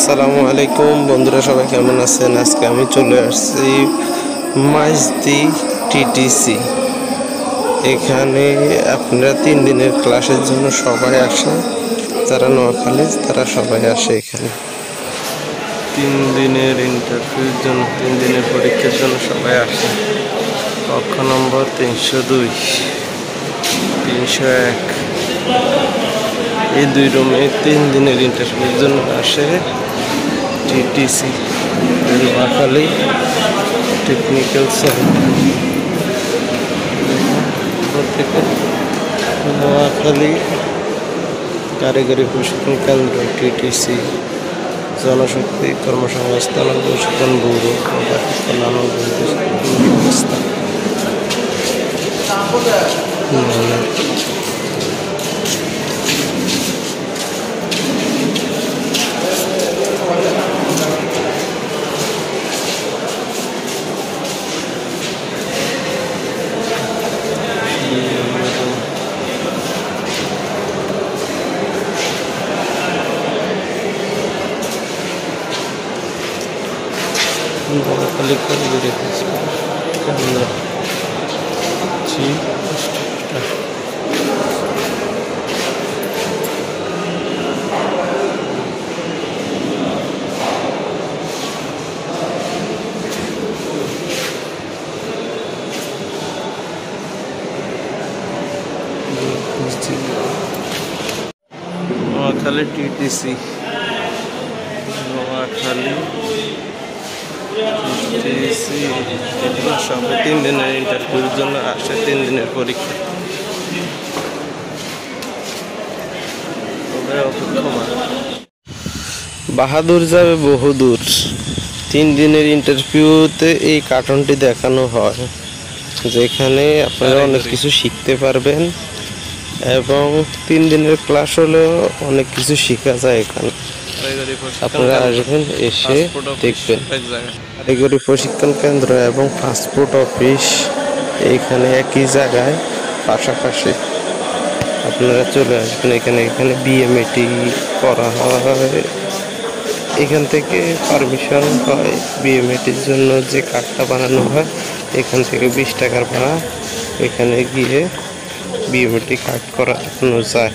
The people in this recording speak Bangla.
আসসালামু আলাইকুম বন্ধুরা, সবাই কেমন আছেন? আজকে আমি চলে আসছি মাইজদি টিটিসি। এখানে আপনারা 3 দিনের ক্লাসের জন্য সবাই আসে, যারা নোয়াখালী তারা সবাই আসে এখানে 3 দিনের ইন্টারভিউর জন্য, 3 দিনের পরীক্ষার জন্য সবাই আসে। কক্ষ নম্বর 302, 301 এই 2 রুমে 3 দিনের ইন্টারভিউর জন্য আসে টিটিসি নোয়াখালী টেকনিক্যাল থেকে নোয়াখালী কারিগরি প্রশিক্ষণ কেন্দ্র টিটিসি, জনশক্তি কর্মসংস্থান ও প্রশিক্ষণ ব্যুরো, কল্যাণ সংস্থা। নোয়াখালী কারিগরি কেন্দ্র নোয়াখালী টিটিসি, নোয়াখালী টিটিসি। এগুলো সবাই 3 দিনের ইন্টারভিউর জন্য আসে, 3 দিনের পরীক্ষা। বাহাদুর যাবে বহুদূর। 3 দিনের ইন্টারভিউতে এই কার্টুনটি দেখানো হয়, যেখানে আপনারা অনেক কিছু শিখতে পারবেন এবং 3 দিনের ক্লাস হলেও অনেক কিছু শেখা যায় এখানে। আপনারা আসবেন, এসে দেখবেন। কারিগরি প্রশিক্ষণ কেন্দ্র এবং পাসপোর্ট অফিস এখানে একই জায়গায় পাশাপাশি। আপনারা চলে আসবেন এখানে বিএমএটি করা হয়। এখান থেকে পারমিশন হয় বিএমএটির জন্য, যে কার্ডটা বানানো হয় এখান থেকে 20 টাকার ভাড়া, এখানে গিয়ে বিএমএটি কার্ড করানো যায়।